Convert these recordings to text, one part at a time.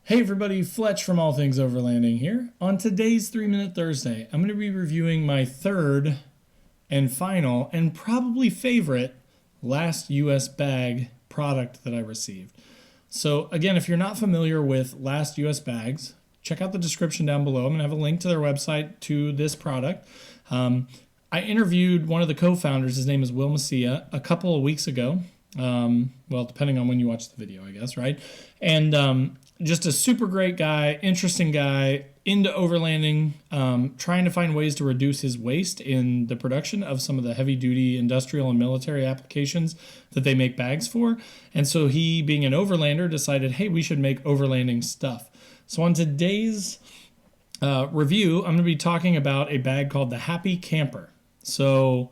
Hey everybody, Fletch from All Things Overlanding here. On today's 3-Minute Thursday, I'm going to be reviewing my third and final and probably favorite last US bag product that I received. So again, if you're not familiar with Last US Bags, check out the description down below. I'm going to have a link to their website to this product. I interviewed one of the co-founders, his name is Will Messia, a couple of weeks ago. Well, depending on when you watch the video, I guess, right? And just a super great guy, interesting guy, into overlanding, trying to find ways to reduce his waste in the production of some of the heavy-duty industrial and military applications that they make bags for. And so he, being an overlander, decided, hey, we should make overlanding stuff. So on today's review, I'm going to be talking about a bag called the Happy Camper. So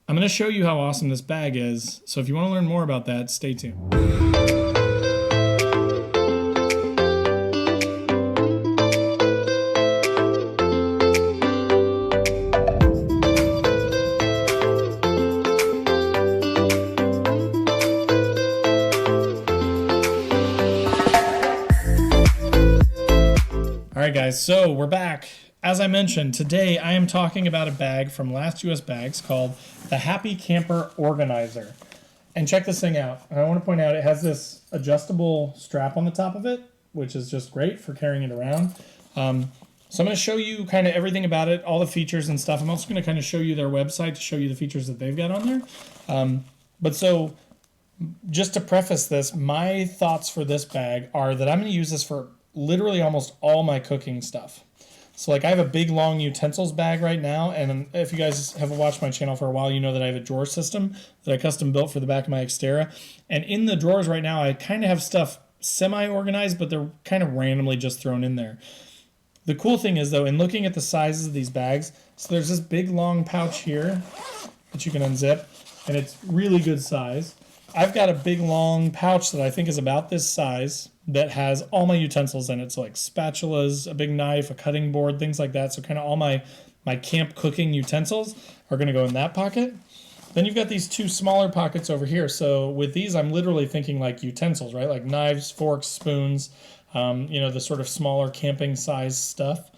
I'm going to show you how awesome this bag is. So if you want to learn more about that, stay tuned. All right, guys, so we're back. As I mentioned, today I am talking about a bag from Last US Bags called the Happy Camper Organizer. And check this thing out. I want to point out it has this adjustable strap on the top of it, which is just great for carrying it around. So I'm going to show you kind of everything about it, all the features and stuff. I'm also going to kind of show you their website to show you the features that they've got on there. But so just to preface this, my thoughts for this bag are that I'm going to use this for literally almost all my cooking stuff. So like I have a big long utensils bag right now, and if you guys have watched my channel for a while, you know that I have a drawer system that I custom built for the back of my Xterra. And in the drawers right now, I kind of have stuff semi-organized, but they're kind of randomly just thrown in there. The cool thing is though, in looking at the sizes of these bags, so there's this big long pouch here that you can unzip, and it's really good size. I've got a big long pouch that I think is about this size that has all my utensils in it. So like spatulas, a big knife, a cutting board, things like that. So kind of all my camp cooking utensils are going to go in that pocket. Then you've got these two smaller pockets over here. So with these, I'm literally thinking like utensils, right? Like knives, forks, spoons, you know, the sort of smaller camping size stuff.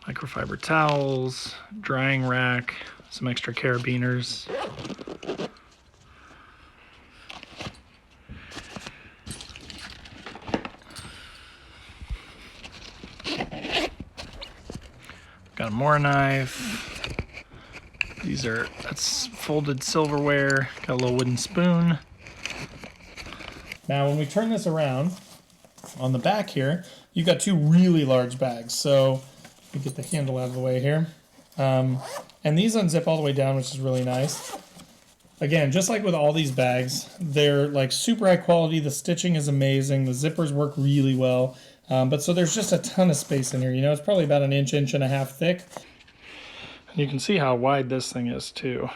Microfiber towels, drying rack, some extra carabiners. Got a more knife. That's folded silverware. Got a little wooden spoon. Now when we turn this around, on the back here, you've got two really large bags. So let me get the handle out of the way here. And these unzip all the way down, which is really nice. Again, just like with all these bags, they're like super high quality. The stitching is amazing. The zippers work really well. But so there's just a ton of space in here. You know, it's probably about an inch and a half thick. And you can see how wide this thing is too.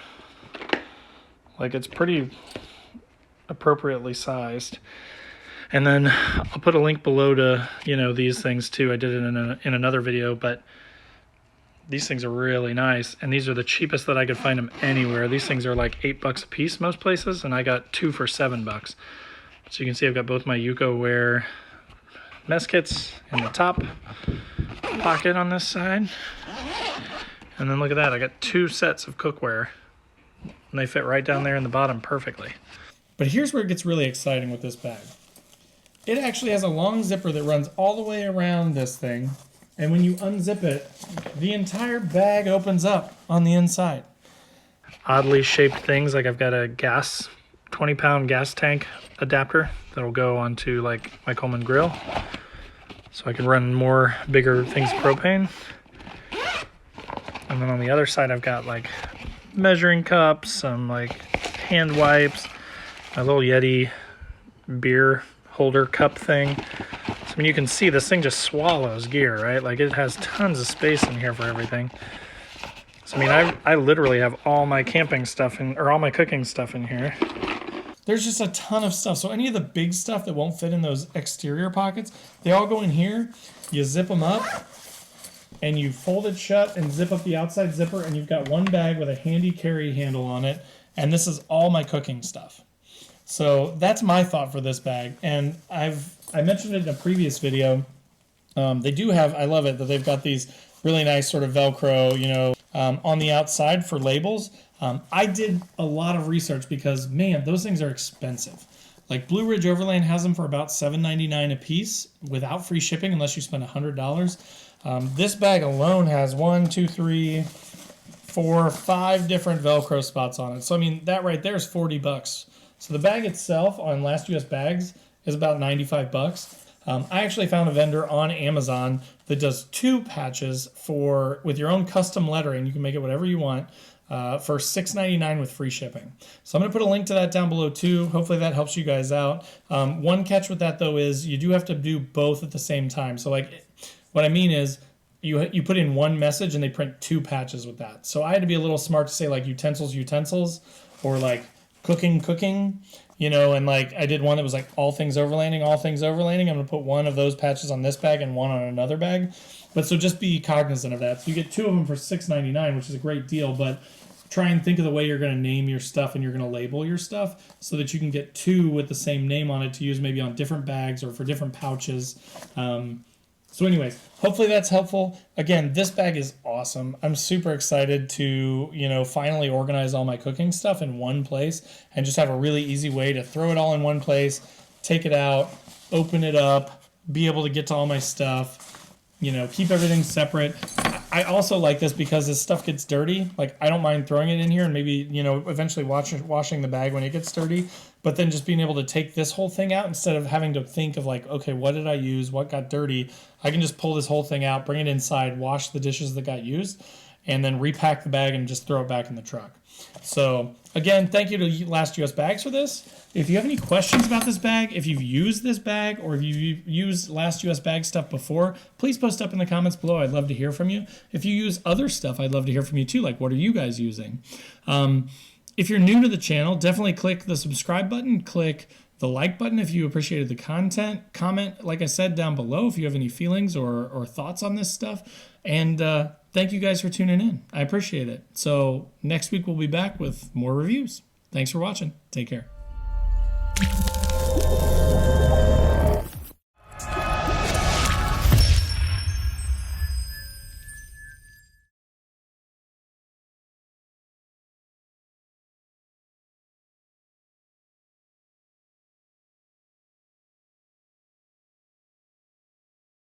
Like it's pretty appropriately sized. And then I'll put a link below to, you know, these things too. I did it in another video, but these things are really nice. And these are the cheapest that I could find them anywhere. These things are like $8 a piece most places, and I got two for $7. So you can see I've got both my Yuko mess kits in the top pocket on this side. And then look at that, I got two sets of cookware. And they fit right down there in the bottom perfectly. But here's where it gets really exciting with this bag. It actually has a long zipper that runs all the way around this thing. And when you unzip it, the entire bag opens up on the inside. Oddly shaped things, like I've got a 20-pound gas tank adapter that'll go onto like my Coleman grill, so I can run more bigger things of propane. And then on the other side, I've got like measuring cups, some like hand wipes, a little Yeti beer holder cup thing. So I mean, you can see this thing just swallows gear, right? Like it has tons of space in here for everything. So I mean, I literally have all my camping stuff or all my cooking stuff in here. There's just a ton of stuff. So any of the big stuff that won't fit in those exterior pockets, they all go in here. You zip them up, and you fold it shut and zip up the outside zipper, and you've got one bag with a handy carry handle on it. And this is all my cooking stuff. So that's my thought for this bag. And I've I mentioned it in a previous video. They do have, I love it, that they've got these really nice sort of Velcro, you know, on the outside for labels. I did a lot of research because, man, those things are expensive. Like Blue Ridge Overland has them for about $7.99 a piece without free shipping unless you spend $100. This bag alone has 1, 2, 3, 4, 5 different Velcro spots on it. So, I mean, that right there is 40 bucks. So the bag itself on Last US Bags is about 95 bucks. I actually found a vendor on Amazon that does 2 patches with your own custom lettering. You can make it whatever you want for $6.99 with free shipping. So I'm going to put a link to that down below too. Hopefully that helps you guys out. One catch with that though is you do have to do both at the same time. So like what I mean is you put in one message and they print 2 patches with that. So I had to be a little smart to say like utensils, or like cooking, you know, and like I did one that was like all things overlanding. I'm going to put one of those patches on this bag and one on another bag. But so just be cognizant of that. So you get 2 of them for $6.99, which is a great deal, but try and think of the way you're going to name your stuff and you're going to label your stuff so that you can get 2 with the same name on it to use maybe on different bags or for different pouches. So anyways, hopefully that's helpful. Again, this bag is awesome. I'm super excited to, you know, finally organize all my cooking stuff in one place and just have a really easy way to throw it all in one place, take it out, open it up, be able to get to all my stuff, you know, keep everything separate. I also like this because as stuff gets dirty, like I don't mind throwing it in here and maybe, you know, eventually washing the bag when it gets dirty, but then just being able to take this whole thing out instead of having to think of like, okay, what did I use? What got dirty? I can just pull this whole thing out, bring it inside, wash the dishes that got used, and then repack the bag and just throw it back in the truck. So again, thank you to Last US Bags for this. If you have any questions about this bag, if you've used this bag or if you've used Last US Bag stuff before, please post up in the comments below. I'd love to hear from you. If you use other stuff, I'd love to hear from you too. Like, what are you guys using? If you're new to the channel, definitely click the subscribe button, click the like button if you appreciated the content. Comment, like I said, down below if you have any feelings or thoughts on this stuff. And thank you guys for tuning in. I appreciate it. So next week we'll be back with more reviews. Thanks for watching. Take care.